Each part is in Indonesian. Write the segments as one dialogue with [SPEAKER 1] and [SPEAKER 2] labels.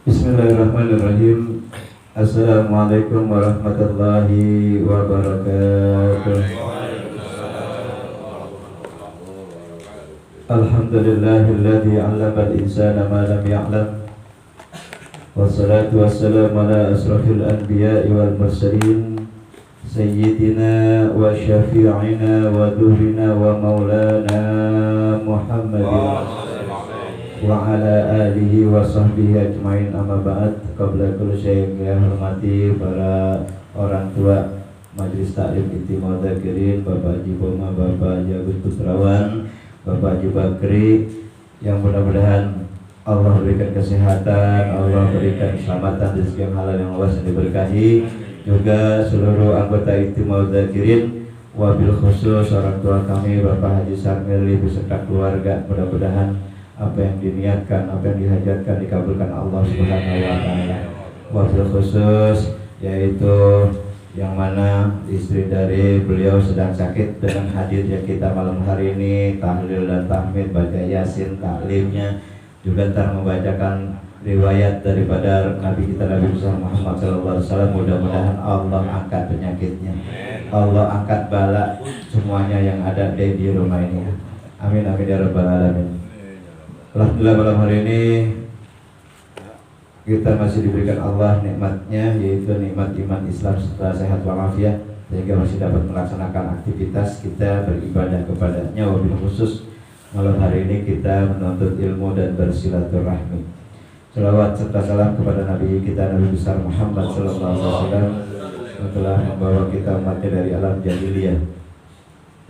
[SPEAKER 1] Bismillahirrahmanirrahim. Assalamualaikum warahmatullahi wabarakatuh. Alhamdulillahilladzi 'allama al-insana ma lam ya'lam. Wassalatu wassalamu ala asrafil anbiya'i wal mursalin sayyidina wa syafi'ina wa dhuhrina wa maulana Muhammadin wa ala alihi wa sahbihi ajmain, amma ba'd. Qabla kulli syai'in, yang hormati para orang tua Majelis Taklim Inti Mudzakirin, Bapak Haji Boma, Bapak Haji Agus Pustrawan, Bapak Haji Bakri, yang mudah-mudahan Allah berikan kesehatan, Allah berikan keselamatan, rezeki yang halal yang luas yang diberkahi. Juga seluruh anggota Inti Mudzakirin, wabil khusus orang tua kami Bapak Haji Sarmili beserta keluarga, mudah-mudahan apa yang diniatkan, apa yang dihajatkan dikabulkan Allah Subhanahu wa taala. Wabil khusus yaitu yang mana istri dari beliau sedang sakit, dengan hadirnya kita malam hari ini tahlil dan tahmid, baca yasin, taklimnya juga ntar membacakan riwayat daripada Nabi kita Nabi Muhammad SAW. Mudah-mudahan Allah angkat penyakitnya, Allah angkat bala semuanya yang ada di rumah ini. Amin amin ya rabbal alamin. Alhamdulillah, malam hari ini kita masih diberikan Allah nikmatnya, yaitu nikmat iman Islam serta sehat walafiat, sehingga masih dapat melaksanakan aktivitas kita beribadah kepadanya. Wabil khusus malam hari ini kita menuntut ilmu dan bersilaturahmi. Salawat serta salam kepada Nabi kita Nabi besar Muhammad sallallahu alaihi wasallam, yang telah membawa kita umatnya dari alam jahiliyah,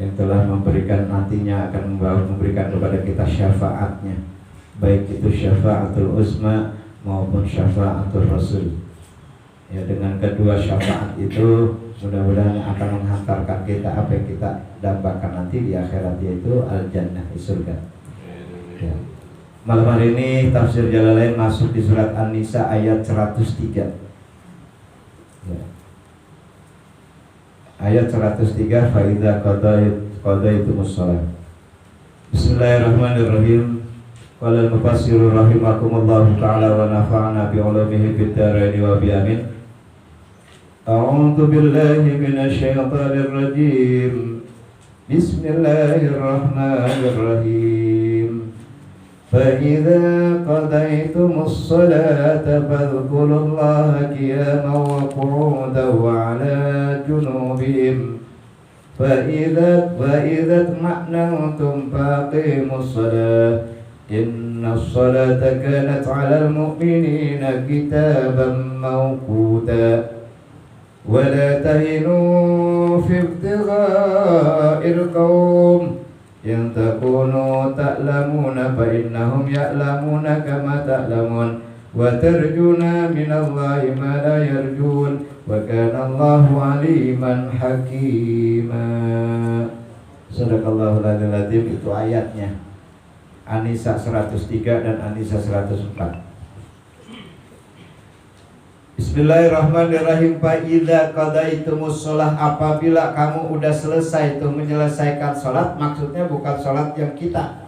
[SPEAKER 1] yang telah memberikan, nantinya akan memberikan kepada kita syafaatnya, baik itu syafaatul uzma maupun syafaatul rasul. Ya, dengan kedua syafaat itu mudah-mudahan akan menghantarkan kita apa yang kita dambakan nanti di akhirat, yaitu al-jannah, di surga. Ya. Malam hari ini tafsir Jalalain masuk di surat An-Nisa ayat 103. Ya. Ayat 103, fa idza qadaytumus shalah. Bismillahirrahmanirrahim. Qala al-mufassiru rahimakumullahu ta'ala wa nafa'ana bi 'ulumihi fid dharain wa bi amin. A'udzu billahi minasy syaithanir rajim. Bismillahirrahmanirrahim. Fa idza qadaytumus salata fadhkurullaha qiyaman wa qu'udan wa 'ala junubihim. Fa idza ma'nantum faqimus salat. Innas salata kanat 'alal mu'minina kitaban mawquta. Wa la tahinu fi ibtigha'il qaum yang takunu ta'lamuna fa innahum ya'lamuna kama ta'lamun wa tarjuna minallahi ma la yarjun wa kana Allahu 'aliman hakima. Sadaqallahul adzim. Itu ayatnya An-Nisa 103 dan An-Nisa 104. Bismillahirrahmanirrahim. Fa idza qadaitumus shalah, apabila kamu udah selesai itu menyelesaikan salat, maksudnya bukan salat yang kita,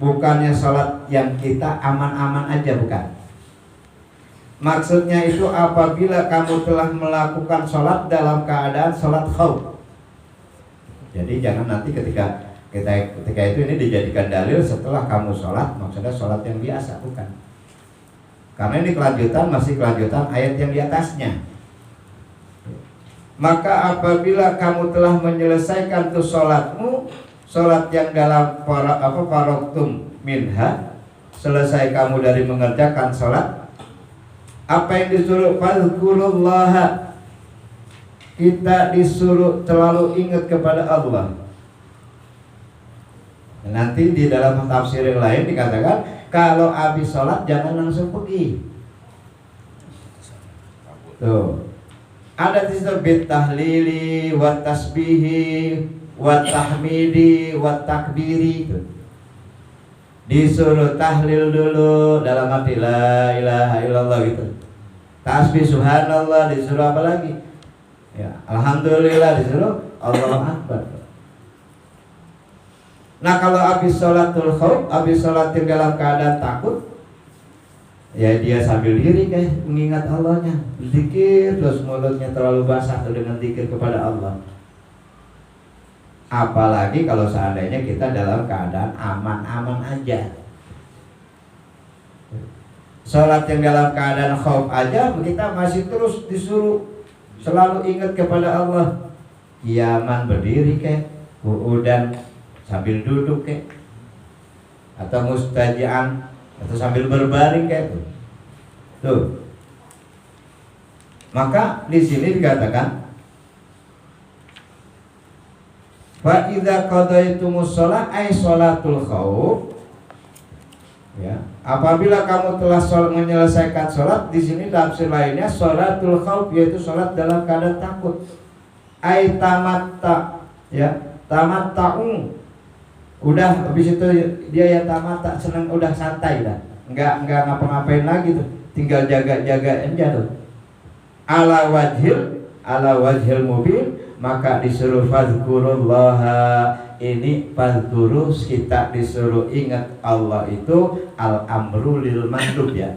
[SPEAKER 1] bukannya salat yang kita aman-aman aja, bukan. Maksudnya itu apabila kamu telah melakukan salat dalam keadaan salat khauf. Jadi jangan nanti ketika itu ini dijadikan dalil setelah kamu sholat, maksudnya sholat yang biasa, bukan. Karena ini masih kelanjutan ayat yang di atasnya. Maka apabila kamu telah menyelesaikan tuh sholatmu, sholat yang dalam faroktum minha, selesai kamu dari mengerjakan sholat, apa yang disuruh? Fadhkurullaha, kita disuruh selalu ingat kepada Allah. Nanti di dalam tafsir yang lain dikatakan kalau habis sholat jangan langsung pergi. Tuh, ada disitu bit tahlili, wat tasbihi, wat tahmidi, wat takbiri. Disuruh tahlil dulu dalam arti la ilaha illallah gitu. Tasbih subhanallah disuruh apa lagi? Ya, alhamdulillah disuruh Allahu akbar. Nah kalau habis sholatul khauf, habis sholat dalam keadaan takut, Ya dia sambil diri kayak mengingat Allahnya, zikir terus mulutnya terlalu basah tuh dengan zikir kepada Allah. Apalagi kalau seandainya kita dalam keadaan aman-aman aja. Sholat yang dalam keadaan khauf aja kita masih terus disuruh selalu ingat kepada Allah. Kiaman berdiri kayak, qu'udan sambil duduk kayak, atau mustajian atau sambil berbaring kayak itu. Tuh. Maka di sini dikatakan fa idza qadaitumus shalah ay sholatul khauf. Ya, apabila kamu telah menyelesaikan sholat, di sini tafsir lainnya sholatul khauf yaitu sholat dalam keadaan takut. Ay tamatta, ya, tamatta'u. Udah habis itu dia ya tamatta, senang, udah santai dah. Enggak ngapa-ngapain lagi tuh. Tinggal jaga-jaga aja tuh. Ala wajhil mubin, maka disuruh fadzkurullaha. Ini fadzkuru, kita disuruh ingat Allah itu al-amru lil mandub ya.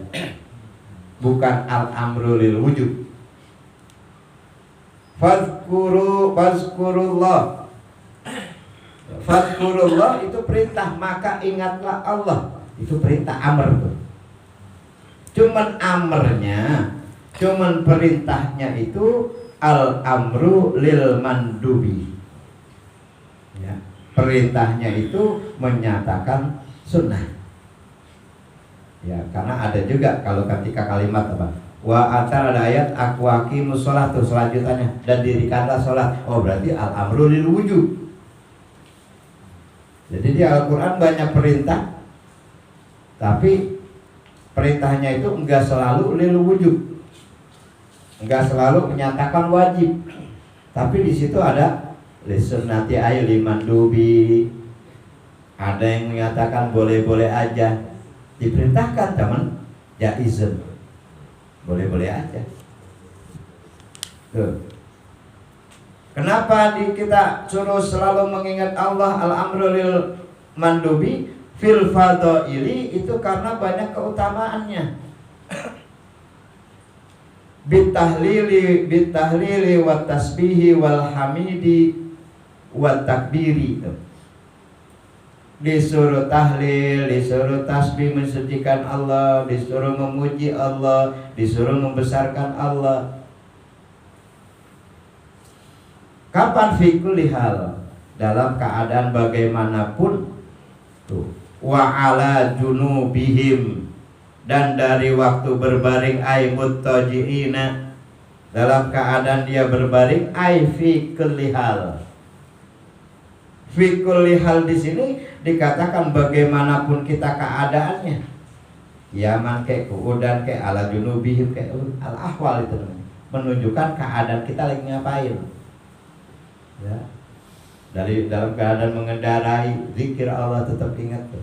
[SPEAKER 1] Bukan al-amru lil wujub. Fadzkurullah. Fadzkurullah itu perintah, maka ingatlah Allah. Itu perintah amr tuh. Cuman amrnya, cuman perintahnya itu al-amru lil mandubi. Ya, perintahnya itu menyatakan sunnah. Ya, karena ada juga kalau ketika kalimat apa? Wa atar, ada ayat aku aqimus shalah tuh selanjutnya, dan dirikanlah sholat. Oh berarti al-amru lil wujub. Jadi di Al-Quran banyak perintah, tapi perintahnya itu enggak selalu lil wujub, enggak selalu menyatakan wajib. Tapi di situ ada lisunnati ay limandubi. Ada yang menyatakan boleh-boleh aja. Diperintahkan teman, jaizun. Boleh-boleh aja. Tuh. Kenapa kita suruh selalu mengingat Allah al-amru lil mandubi fil fadaili? Itu karena banyak keutamaannya. Bitahlili wat tasbihi wal hamidi wat takbiri. Disuruh tahlil, disuruh tasbih mensucikan Allah, disuruh memuji Allah, disuruh membesarkan Allah. Kapan fi kulli hal? Dalam keadaan bagaimanapun. Tuh. Wa ala junubihim, dan dari waktu berbaring ay muttaji'ina, dalam keadaan dia berbaring ay fi kulli hal. Fi kulli hal di sini dikatakan bagaimanapun kita keadaannya. Yaman kayak qu'udan kayak ala junubihim kayak al ahwal itu menunjukkan keadaan kita lagi ngapain. Ya. Dari dalam keadaan mengendarai, zikir Allah tetap ingat tuh.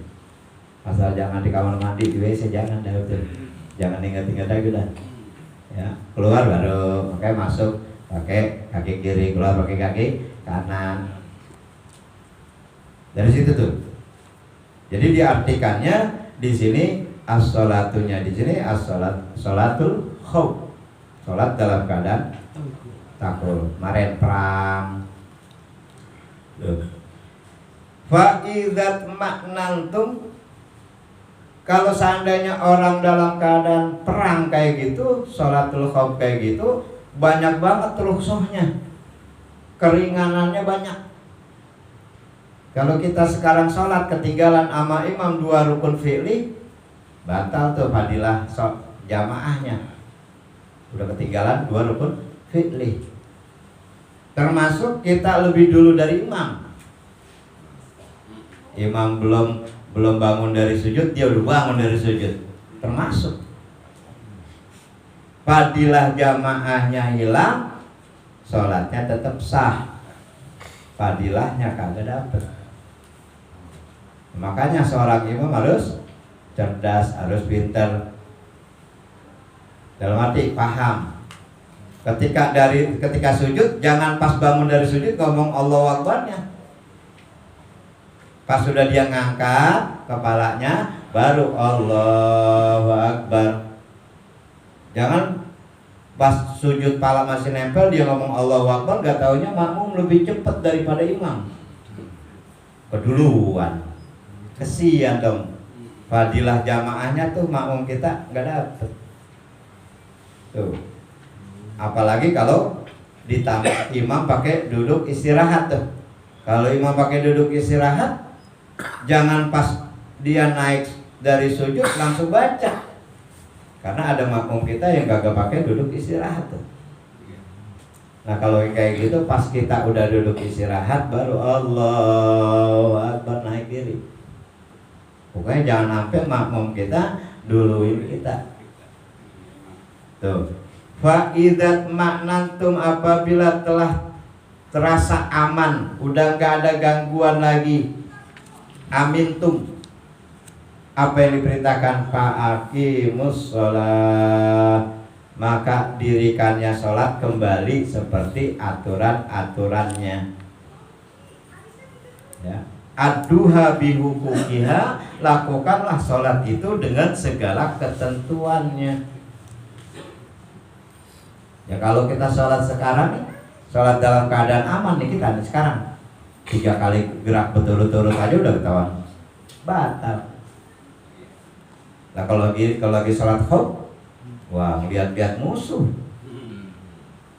[SPEAKER 1] Asal jangan di kamar mandi, di WC jangan dah betul. Jangan ingat-ingat lagi dah. Ya, keluar baru pakai masuk, pakai kaki kiri, keluar pakai kaki kanan. Dari situ tuh. Jadi diartikannya di sini as-sholatunya di sini as-sholatul khauf. Salat dalam keadaan takut. Kemarin perang. Fa idzat maknantum, kalau seandainya orang dalam keadaan perang kayak gitu, sholatul khauf kayak gitu, banyak banget rukhsahnya, keringanannya banyak. Kalau kita sekarang sholat ketinggalan sama imam 2 rukun fi'li, batal tuh fadilah jamaahnya. Udah ketinggalan 2 rukun fi'li. Termasuk kita lebih dulu dari imam. Imam belum bangun dari sujud, dia udah bangun dari sujud. Termasuk. Fadilah jamaahnya hilang, sholatnya tetap sah. Fadilahnya kagak dapet. Makanya seorang imam harus cerdas, harus pintar. Dalam arti paham. Ketika sujud, jangan pas bangun dari sujud ngomong Allahu Akbarnya. Pas sudah dia ngangkat kepalanya, baru Allahu Akbar. Jangan pas sujud pala masih nempel dia ngomong Allahu Akbar, gak taunya makmum lebih cepat daripada imam. Keduluan. Kesian dong. Fadilah jamaahnya tuh makmum kita gak dapet. Tuh. Apalagi kalau ditambah imam pakai duduk istirahat tuh. Kalau imam pakai duduk istirahat, jangan pas dia naik dari sujud langsung baca. Karena ada makmum kita yang kagak pakai duduk istirahat tuh. Nah kalau kayak gitu pas kita udah duduk istirahat baru Allahu Akbar naik diri. Pokoknya jangan sampai makmum kita duluin kita. Tuh. Fa idzat ma'nantum, apabila telah terasa aman, udah nggak ada gangguan lagi, amintum, apa yang diperintahkan, fa'aqimus sholat, maka dirikannya sholat kembali seperti aturan-aturannya. Ya. Ad-duha bihuquqiha, lakukanlah sholat itu dengan segala ketentuannya. Ya kalau kita sholat sekarang nih, sholat dalam keadaan aman nih kita nih sekarang 3 kali gerak berturut-turut aja udah ketahuan batal. Nah kalau lagi sholat khauf, wah lihat-lihat musuh,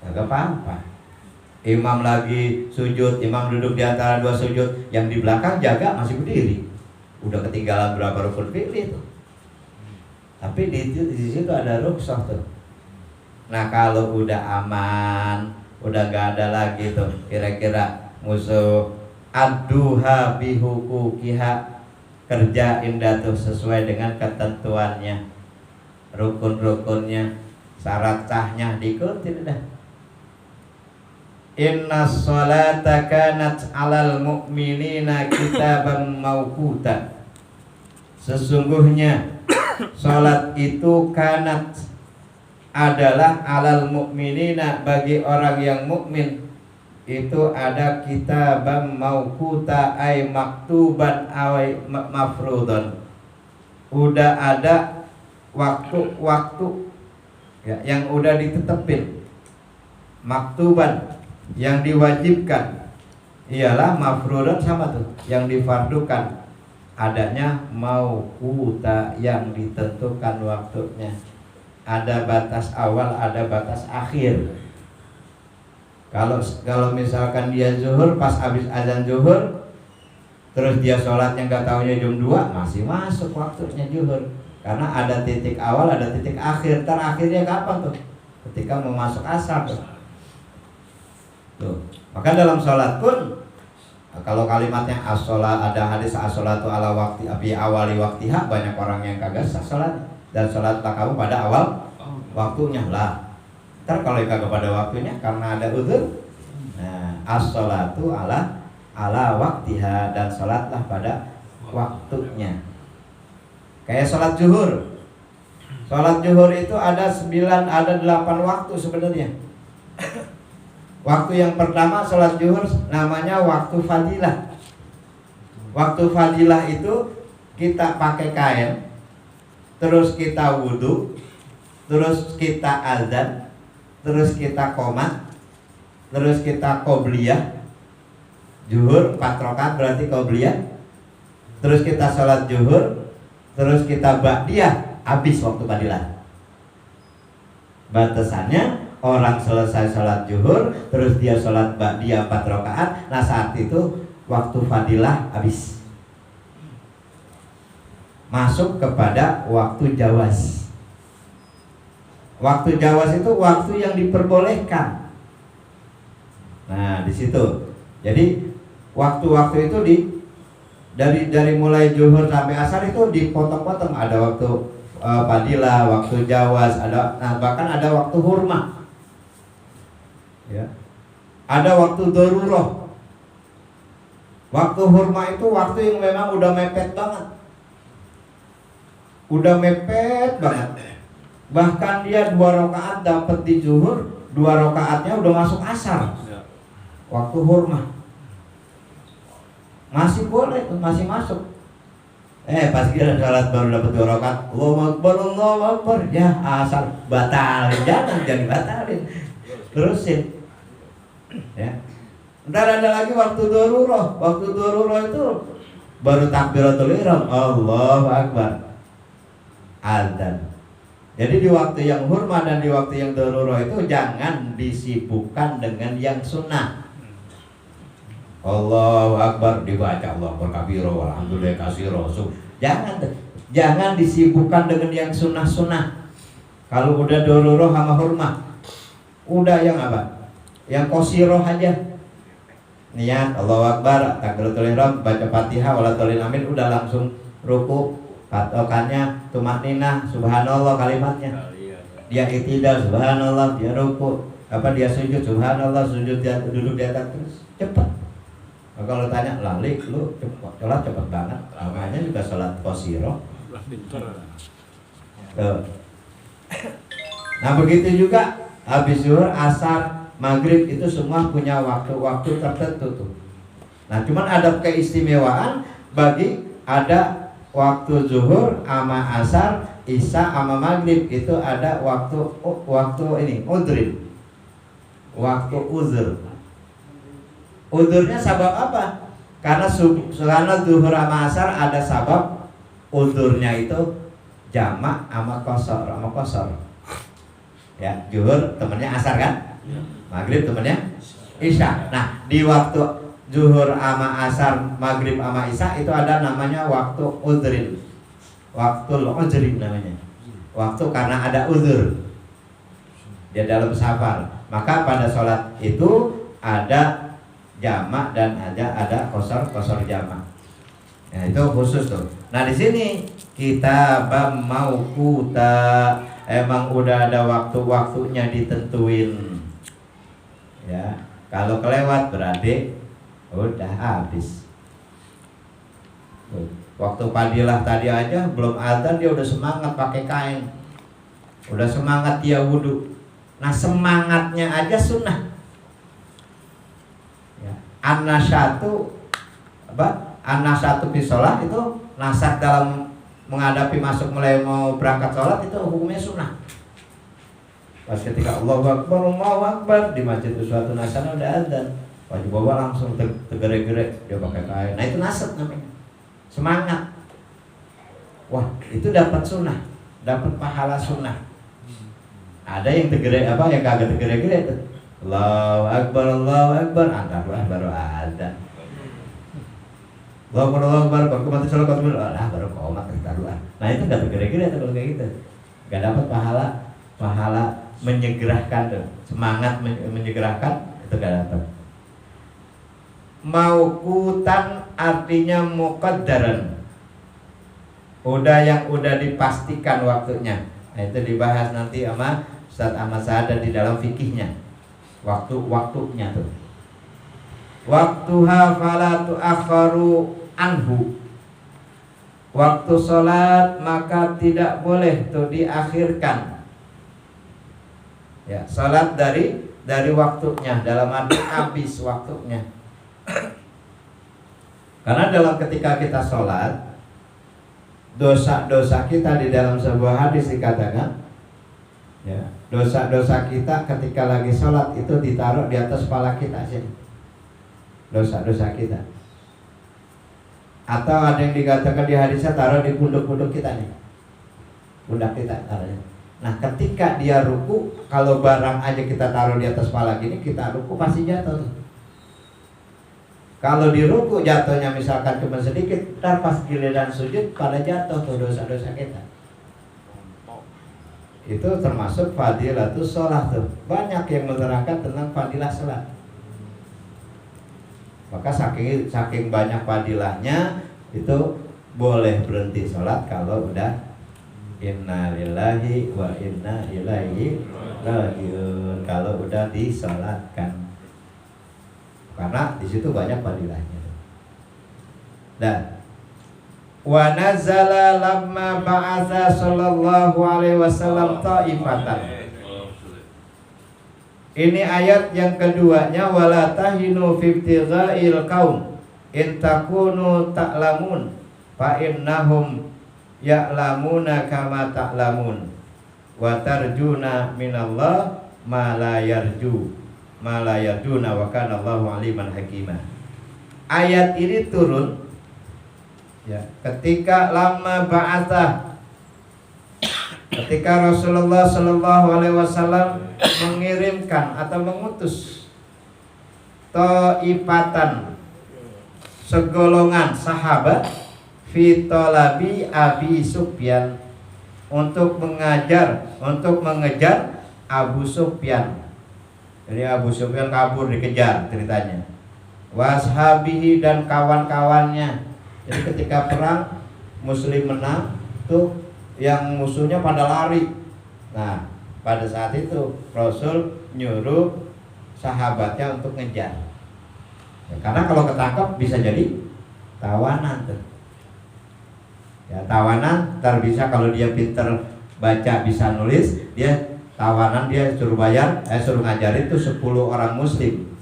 [SPEAKER 1] agak apa-apa. Imam lagi sujud, imam duduk di antara 2 sujud, yang di belakang jaga masih berdiri, udah ketinggalan berapa rukun fi'li itu. Tapi di situ ada rukhsah tuh. Nah kalau udah aman, udah gak ada lagi tuh kira-kira musuh, ad-duha bihuquqiha, kerjain dah tuh sesuai dengan ketentuannya, rukun-rukunnya, syarat sahnya diikutin dah. Inna sholata kanat alal mu'minina kitaban mawquta, sesungguhnya sholat itu kanat adalah alal mu'minina, bagi orang yang mukmin itu ada kitaban mawquta, ay maktuban ay mafrudan, udah ada waktu-waktu ya, yang udah ditetepin. Maktuban yang diwajibkan, ialah mafrudan sama tuh yang difardukan, adanya mawquta yang ditentukan waktunya, ada batas awal, ada batas akhir. Kalau misalkan dia zuhur, pas habis azan zuhur, terus dia sholatnya nggak taunya jam 2, masih masuk waktunya zuhur. Karena ada titik awal, ada titik akhir. Terakhirnya kapan tuh? Ketika mau masuk asar tuh. Maka dalam sholat pun, kalau kalimatnya as-sholat, ada hadis as-sholatu ala wakti api awali waktiha, banyak orang yang kagak sah sholat. Dan sholat kamu pada awal waktunya lah. Ntar kalau kagak pada waktunya karena ada uzur, nah as-sholatu ala waktiha, dan sholatlah pada waktunya. Kayak sholat zuhur. Sholat zuhur itu ada 8 waktu sebenarnya. Waktu yang pertama sholat zuhur namanya waktu fadilah. Waktu fadilah itu kita pakai kain, terus kita wudhu, terus kita azan, terus kita qomat, terus kita qobliyah. Zuhur 4 rakaat berarti qobliyah. Terus kita sholat zuhur, terus kita ba'diyah, habis waktu fadilah. Batasannya orang selesai sholat zuhur, terus dia sholat ba'diyah 4 rakaat, nah saat itu waktu fadilah habis. Masuk kepada waktu jawaz. Waktu jawaz itu waktu yang diperbolehkan. Nah di situ. Jadi waktu-waktu itu dari mulai zuhur sampai asar itu dipotong-potong. Ada waktu fadilah, waktu jawaz, nah bahkan ada waktu hurmah. Ya. Ada waktu darurah. Waktu hurma itu waktu yang memang udah mepet banget. Udah mepet banget. Bahkan dia 2 rakaat dapat di zuhur, 2 rakaatnya udah masuk asar. Waktu hurma. Masih boleh, masih masuk. Pas kira sholat baru dapat 2 rakaat, Allahu Akbar, ya asal batalin, jangan batalin, terusin, ya. Ntar ada lagi waktu darurah itu baru takbiratul ihram, Allahu Akbar, adzan. Jadi di waktu yang hurma dan di waktu yang darurah itu jangan disibukkan dengan yang sunnah. Allahu Akbar dibaca Allahu Akbar kabira walhamdulillah katsira. Jangan disibukkan dengan yang sunnah-sunnah. Kalau udah darurah sama hurma, udah yang apa? Yang qasiroh aja. Niat Allahu Akbar, takbiratul ihram, baca Fatihah wala tolin amin, udah langsung ruku. Patokannya tumakninah, subhanallah kalimatnya. Dia iktidal, subhanallah, dia ruku, dia sujud, subhanallah, sujud, dia duduk di atas terus, cepat. Kalau tanya, lali, lu sholat cepat banget. Namanya juga sholat qasiroh. Nah begitu juga habis zuhur, asar, maghrib itu semua punya waktu-waktu tertentu tuh. Nah cuman ada keistimewaan bagi ada waktu zuhur sama asar, isya sama maghrib itu ada waktu ini udhrin, waktu uzur. Udurnya sabab apa? Karena zuhur sama asar ada sabab udurnya itu jamak sama qasar. Ya, zuhur temennya asar kan? Maghrib temennya isya. Nah, di waktu zuhur sama asar, maghrib sama isya itu ada namanya waktu udhrin. Waktu udhrin namanya. Waktu karena ada uzur. Dia dalam safar. Maka pada sholat itu ada jamak dan ada qasar jamak. Nah, itu khusus tuh. Nah, di sini kita mauquta emang udah ada waktu-waktunya ditentuin. Ya, kalau kelewat berarti udah habis. Waktu fadilah tadi aja belum adzan dia udah semangat pakai kain. Udah semangat dia wudu. Nah, semangatnya aja sunnah. An-nasyatu fi sholat itu nasak dalam menghadapi masuk mulai mau berangkat sholat itu hukumnya sunnah. Pas ketika Allahu Akbar di masjid suatu nasana udah adzan, wajib bawa langsung tegere-gere dia pakai kain. Nah itu nasab namanya, semangat. Wah itu dapat sunnah, dapat pahala sunnah. Ada yang tegere yang kagak tegere-gere tuh. Allahu Akbar, antara baru ada. Allahu Akbar, baru mati sholat baru komat taruhan. Nah itu nggak tegere-gere kalau kayak gitu, nggak dapat pahala menyegerakan tuh, semangat menyegerakan itu nggak dapat. Mauqutan artinya muqaddaran, udah dipastikan waktunya. Nah itu dibahas nanti sama Ustaz Ahmad Sa'adat di dalam fikihnya. Waktunya tuh. Waktuha fala tu'akharu anhu. Waktu sholat maka tidak boleh tuh diakhirkan. Ya, sholat dari waktunya, dalam arti habis waktunya. Karena ketika kita sholat, dosa-dosa kita di dalam sebuah hadis dikatakan, ya, dosa-dosa kita ketika lagi sholat itu ditaruh di atas kepala kita sini. Dosa-dosa kita. Atau ada yang dikatakan di hadisnya taruh di pundak-pundak kita nih. Pundak kita taruhnya. Nah ketika dia ruku, kalau barang aja kita taruh di atas kepala gini, kita ruku pasti jatuh tuh. Kalau di ruku jatuhnya misalkan cuma sedikit, ntar pas giliran sujud pada jatuh tuh dosa-dosa kita. Itu termasuk fadilatus sholat tuh. Banyak yang menerangkan tentang fadilah sholat. Maka saking banyak fadilahnya itu boleh berhenti sholat kalau udah inna lillahi wa inna ilaihi rajiun, kalau udah disolatkan, karena di situ banyak fadilahnya. Dan wa nazala lamma ba'atha sallallahu alaihi wasallam ta'ifatan. Ini ayat yang keduanya, wala tahinu fi ibtigha'il qaum in takunu ta'lamun fa innahum ya'lamuna kama ta'lamun wa tarjuna minallah ma la yarjuna wa kana Allahu aliman hakima. Ayat ini turun ya ketika lama ba'atsah, ketika Rasulullah Shallallahu Alaihi Wasallam mengirimkan atau mengutus ta'ifatan, segolongan sahabat, fi talabi Abi Sufyan, untuk mengejar Abu Sufyan. Jadi Abu Sufyan kabur, dikejar ceritanya. Washabihi, dan kawan-kawannya. Jadi ketika perang Muslim menang, tuh yang musuhnya pada lari. Nah, pada saat itu Rasul nyuruh sahabatnya untuk ngejar. Ya, karena kalau ketangkap bisa jadi tawanan tuh. Ya, tawanan bisa kalau dia pinter baca bisa nulis, dia tawanan, dia suruh ngajarin tuh 10 orang muslim.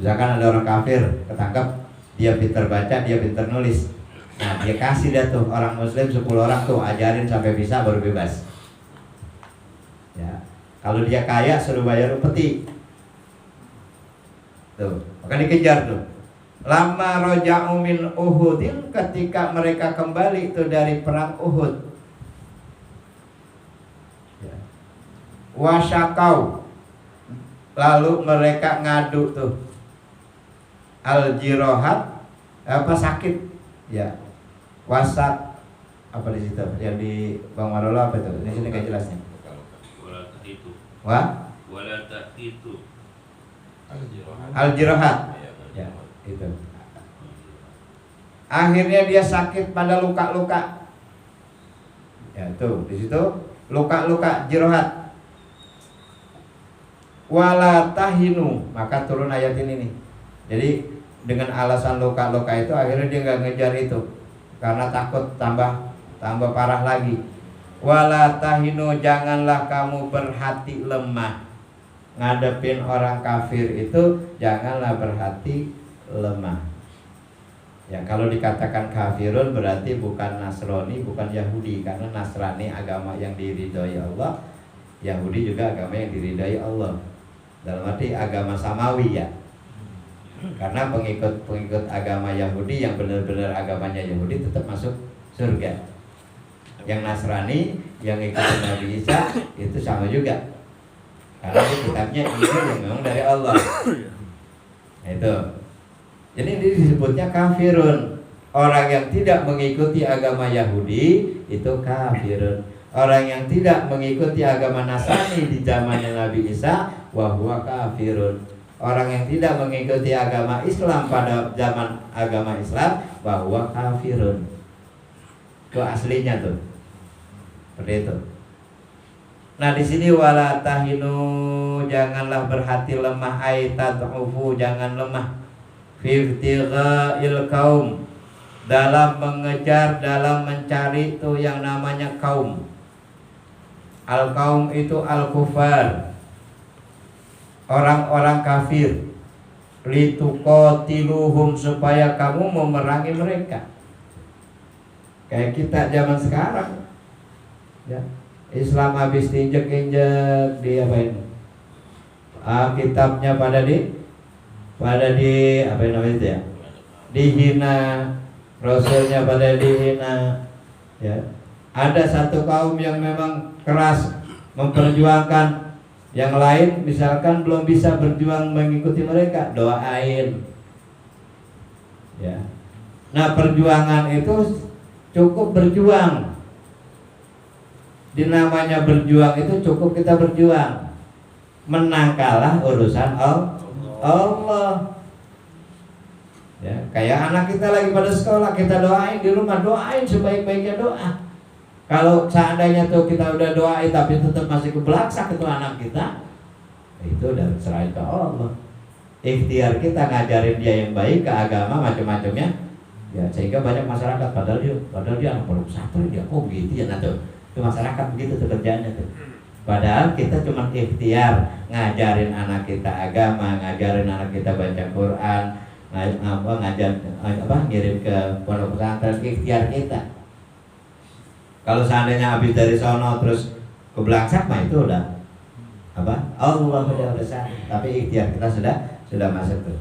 [SPEAKER 1] Misalkan ada orang kafir ketangkap, dia pinter baca, dia pinter nulis. Nah, dia kasih dia tuh orang muslim 10 orang tuh, ajarin sampai bisa baru bebas. Ya. Kalau dia kaya suruh bayar upeti. Tuh, maka dikejar tuh. Lama roja'u min Uhudin, ketika mereka kembali itu dari perang Uhud. Ya. Wasyakau, lalu mereka ngadu tuh. Al-jirohat, sakit. Ya. Wasak, apa di situ? Yang di Bang Marolo apa itu? Di sini kayak jelasnya.
[SPEAKER 2] Wala itu.
[SPEAKER 1] Wala
[SPEAKER 2] itu.
[SPEAKER 1] Al-jirohat. Ya, itu. Akhirnya dia sakit pada luka-luka. Ya, tuh, di situ luka-luka jirohat. Wala tahinu, maka turun ayat ini nih. Jadi dengan alasan luka-luka itu akhirnya dia nggak ngejar itu karena takut tambah parah lagi. Wala tahinu, janganlah kamu berhati lemah. Ngadepin orang kafir itu janganlah berhati lemah. Ya, kalau dikatakan kafirun berarti bukan Nasrani, bukan Yahudi, karena Nasrani agama yang diridhoi Allah, Yahudi juga agama yang diridhoi Allah. Dalam arti agama samawi ya. Karena pengikut agama Yahudi yang benar-benar agamanya Yahudi tetap masuk surga. Yang Nasrani yang ikut Nabi Isa itu sama juga. Karena kitabnya ini yang memang dari Allah. Nah, itu. Jadi ini disebutnya kafirun. Orang yang tidak mengikuti agama Yahudi itu kafirun. Orang yang tidak mengikuti agama Nasrani di zamannya Nabi Isa, wahwa kafirun. Orang yang tidak mengikuti agama Islam pada zaman agama Islam, bahwa kafirun. Itu aslinya tuh. Seperti itu. Nah, di sini wala tahinu, janganlah berhati lemah, ay tad'ufu, jangan lemah. Fi ibtigha'il kaum, dalam mengejar, dalam mencari itu yang namanya kaum. Al kaum itu al kufar, orang-orang kafir. Lituqatiluhum, supaya kamu memerangi mereka. Kayak kita zaman sekarang ya. Islam habis diinjek-injek, di apa ini? Kitabnya pada di apa namanya itu ya? Dihina, Rasulnya pada dihina. Ya. Ada satu kaum yang memang keras memperjuangkan, yang lain misalkan belum bisa berjuang mengikuti mereka, doain. Ya. Nah, perjuangan itu cukup berjuang. Di namanya berjuang itu cukup kita berjuang. Menang kalah urusan Allah. Ya, kayak anak kita lagi pada sekolah, kita doain di rumah, doain sebaik-baiknya doa. Kalau seandainya tuh kita udah doain tapi tetap masih kebelaksak itu anak kita, itu udah serahin ke Allah. Ikhtiar kita ngajarin dia yang baik ke agama macam-macamnya. Ya, sehingga banyak masyarakat padahal dia anak pondok pesantren, dia kok gitu ya tuh. Itu masyarakat begitu tuh kerjanya tuh. Padahal kita cuma ikhtiar ngajarin anak kita agama, ngajarin anak kita baca Quran, ngajar ngirim ke pondok pesantren, ikhtiar kita. Kalau seandainya habis dari sono terus ke Belangsak mah itu udah Allah udah besar. Tapi ikhtiar kita sudah masuk tuh.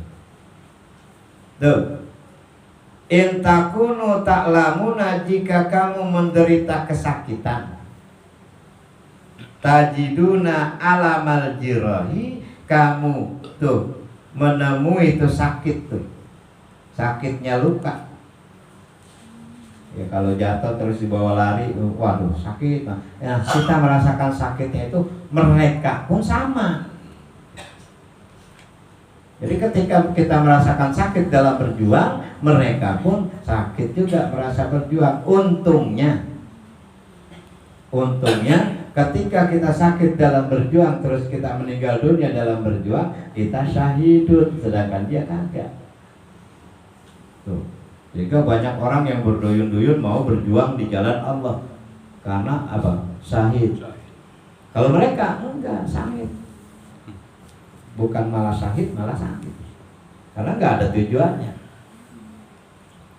[SPEAKER 1] In takunu ta'lamuna, jika kamu menderita kesakitan, tajiduna alamal jirahi, kamu tuh menemui itu sakit tuh, sakitnya luka. Ya kalau jatuh terus dibawa lari, waduh sakit. Nah, kita merasakan sakitnya itu, mereka pun sama. Jadi ketika kita merasakan sakit dalam berjuang, mereka pun sakit juga merasa berjuang. Untungnya ketika kita sakit dalam berjuang, terus kita meninggal dunia dalam berjuang, kita syahidun, sedangkan dia kagak. Tuh. Jika banyak orang yang berduyun-duyun mau berjuang di jalan Allah karena apa? Syahid. Kalau mereka enggak, syahid. Bukan malah syahid, malah sakit. Karena enggak ada tujuannya.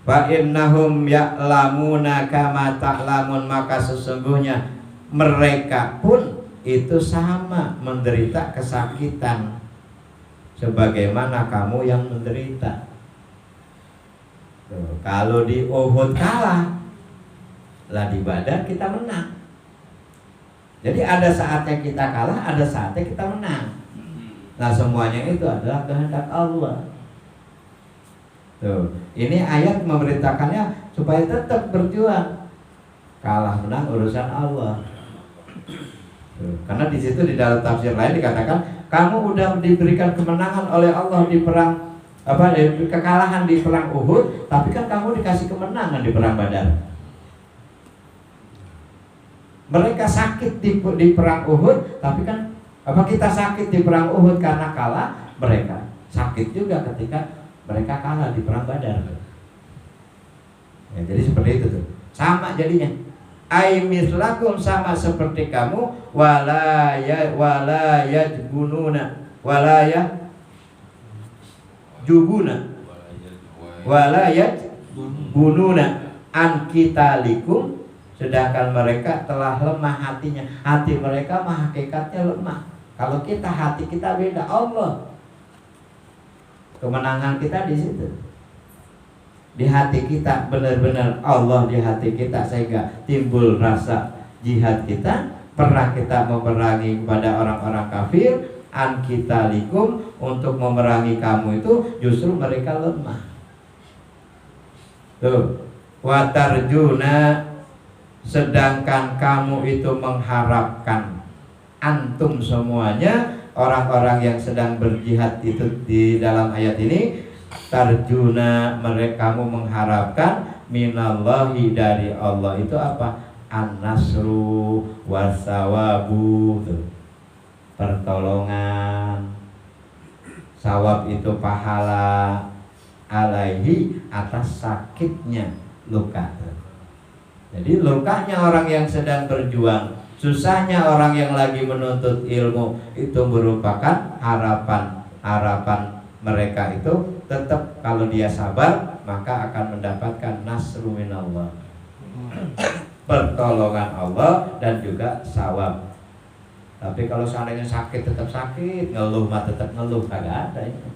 [SPEAKER 1] Fa innahum ya'lamuna kama ta'lamun, maka sesungguhnya mereka pun itu sama menderita kesakitan sebagaimana kamu yang menderita. Tuh, kalau di Uhud kalah, lah di Badar kita menang. Jadi ada saatnya kita kalah, ada saatnya kita menang. Nah semuanya itu adalah kehendak Allah. Tuh, ini ayat memerintahkannya supaya tetap berjuang. Kalah menang urusan Allah. Tuh, karena di situ di dalam tafsir lain dikatakan kamu udah diberikan kemenangan oleh Allah di perang kekalahan di perang Uhud, tapi kan kamu dikasih kemenangan di perang Badar. Mereka sakit di perang Uhud, tapi kan kita sakit di perang Uhud karena kalah, mereka sakit juga ketika mereka kalah di perang Badar. Ya, jadi seperti itu tuh. Sama jadinya. Ai mislakum, sama seperti kamu, wala yajbununa wala yajbununa an qitalikum, sedangkan mereka telah lemah hatinya. Hati mereka mah hakikatnya lemah. Kalau kita, hati kita beda. Allah, kemenangan kita di situ, di hati kita, benar-benar Allah di hati kita, sehingga timbul rasa jihad kita. Pernah kita memerangi kepada orang-orang kafir, an qitalikum, untuk memerangi kamu itu justru mereka lemah. Tuh, watarjuna, sedangkan kamu itu mengharapkan, antum semuanya orang-orang yang sedang berjihad itu di dalam ayat ini, tarjuna, mereka kamu mengharapkan, minallahi, dari Allah itu apa? An-nasru wasawabu, pertolongan, sawab itu pahala, alaihi, atas sakitnya luka. Jadi lukanya orang yang sedang berjuang, susahnya orang yang lagi menuntut ilmu, itu merupakan harapan mereka itu tetap, kalau dia sabar maka akan mendapatkan nasru minallah, pertolongan Allah dan juga sawab. Tapi kalau seandainya sakit tetap sakit, ngeluh mah tetap ngeluh, kagak ada itu.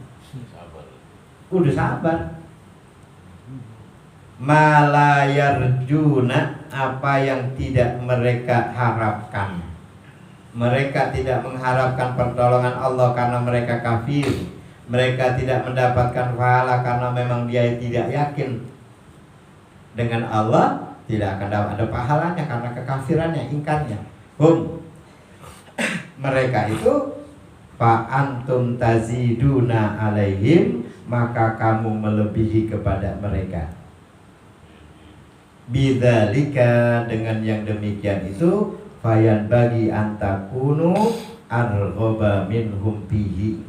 [SPEAKER 1] Udah sabar. Malayarjuna, apa yang tidak mereka harapkan. Mereka tidak mengharapkan pertolongan Allah karena mereka kafir. Mereka tidak mendapatkan pahala karena memang dia tidak yakin dengan Allah, tidak akan ada pahalanya karena kekafirannya, ingkarnya. Mereka itu fa antum taziduna alaihim, maka kamu melebihi kepada mereka. Bidzalika, dengan yang demikian itu, fayan bagi antakunu arghoba minhum bihi,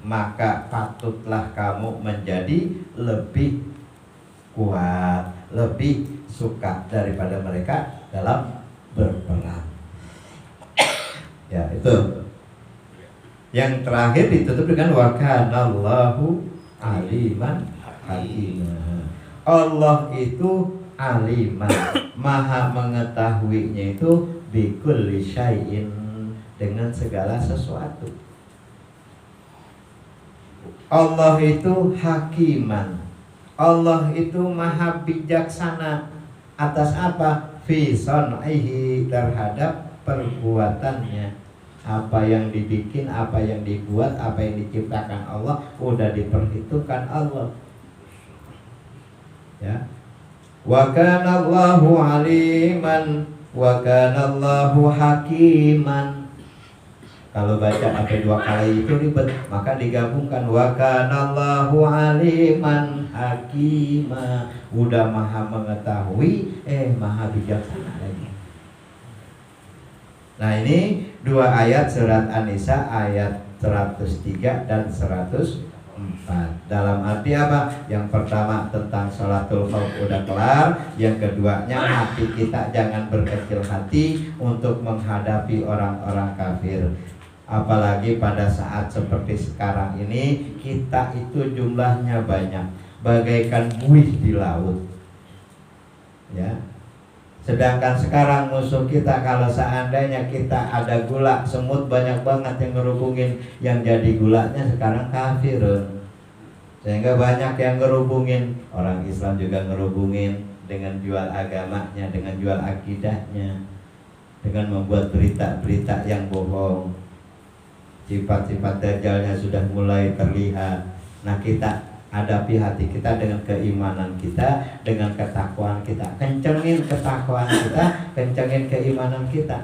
[SPEAKER 1] maka patutlah kamu menjadi lebih kuat, lebih suka daripada mereka dalam berperang. Ya, itu. Yang terakhir ditutup dengan wa kanallahu aliman hakiman. Allah itu aliman, maha mengetahuinya itu bikulli syai'in, dengan segala sesuatu. Allah itu hakiman, Allah itu maha bijaksana atas apa? Fi son'ihi, terhadap perbuatannya. Apa yang dibikin, apa yang dibuat, apa yang diciptakan Allah udah diperhitungkan Allah. Ya. Wa kana Allahu aliman wa kana Allahu hakiman. Kalau baca sampai 2 kali itu ribet, maka digabungkan wa kana Allahu aliman hakima. Udah maha mengetahui, maha bijaksana lagi. Nah, ini 2 ayat surat An-Nisa ayat 103 dan 104. Dalam arti apa? Yang pertama tentang sholatul khauf udah kelar. Yang keduanya hati kita jangan berkecil hati untuk menghadapi orang-orang kafir. Apalagi pada saat seperti sekarang ini, kita itu jumlahnya banyak, bagaikan buih di laut. Ya. Sedangkan sekarang musuh kita, kalau seandainya kita ada gula, semut banyak banget yang ngerubungin, yang jadi gulanya sekarang kafirun. Sehingga banyak yang ngerubungin, orang Islam juga ngerubungin dengan jual agamanya, dengan jual akidahnya, dengan membuat berita-berita yang bohong. Sifat-sifat dajjalnya sudah mulai terlihat. Nah, kita hadapi hati kita dengan keimanan kita, dengan ketakwaan kita. Kencengin ketakwaan kita, kencengin keimanan kita.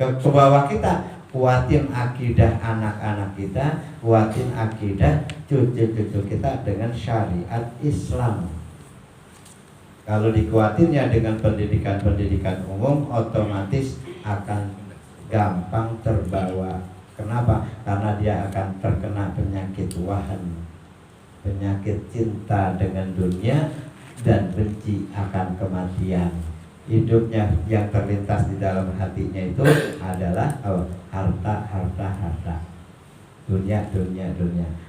[SPEAKER 1] Ke bawah kita, kuatin akidah anak-anak kita, kuatin akidah cucu-cucu kita dengan syariat Islam. Kalau dikuatinnya dengan pendidikan-pendidikan umum, otomatis akan gampang terbawa. Kenapa? Karena dia akan terkena penyakit wahan, penyakit cinta dengan dunia dan benci akan kematian. Hidupnya yang terlintas di dalam hatinya itu adalah harta. Dunia.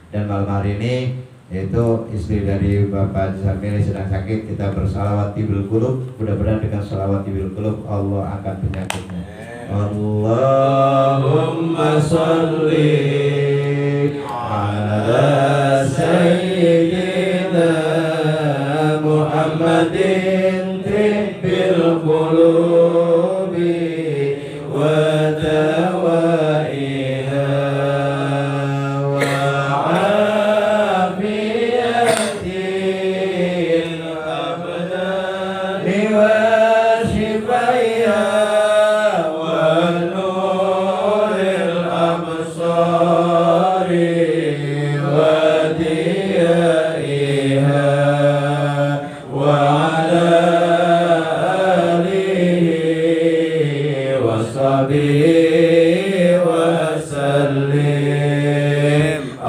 [SPEAKER 1] Dan malam hari ini, yaitu istri dari Bapak Jamil sedang sakit, kita bersalawat tibil qulub. Mudah-mudahan dengan salawat tibil qulub Allah angkat penyakitnya. Allahumma sholli ala sayyidina Muhammadin tibbil qulubi wa dawaiha wa afiyatil abdani wa shifaiha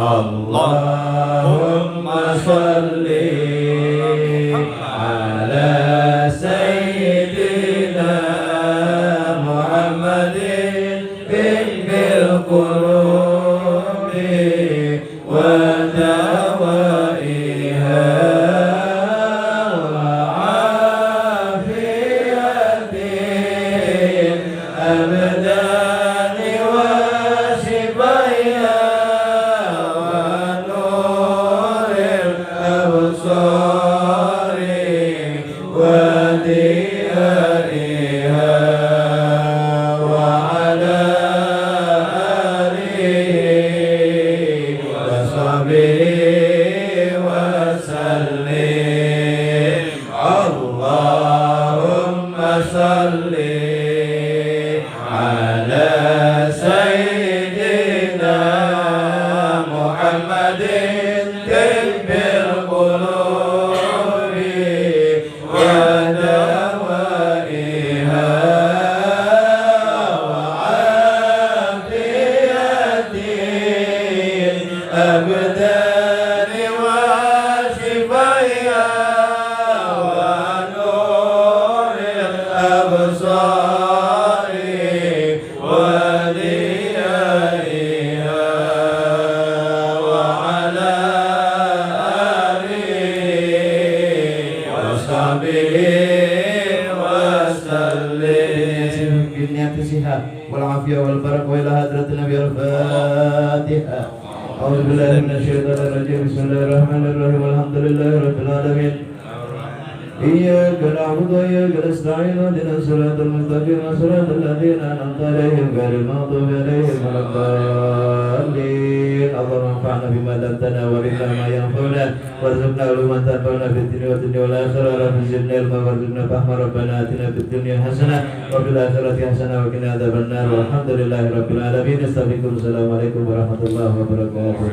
[SPEAKER 1] Allahumma sholli ala sayyidina Muhammadin bil qulubi wa dawaiha wa afiyatil abdani wa shifaiha Allahumma sholli ala sayyidina Muhammadin tibbil qulubi wa dawaiha wa afiyatil abdani wa shifaiha absari wa بالنعمة الصحة والعافية والبركة وإلى حضرة النبي الفاتحة. أعوذ بالله من الشيطان الرجيم. بسم الله الرحمن الرحيم. الحمد لله رب العالمين. إياك نعبد وإياك نستعين اهدنا الصراط المستقيم صراط الذين أنعمت عليهم غير المغضوب عليهم ولا الضالين. اللهم انفعنا بما علمتنا وعلمنا ما ينفعنا وارزقنا علوما تنفعنا في الدنيا والدنيا والآخرة. رب زدنا علما وارزقنا فهما. ربنا آتنا في الدنيا حسنة وفي الآخرة حسنة وقنا عذاب النار. والحمد لله رب العالمين. استغفركم. السلام عليكم ورحمة الله وبركاته.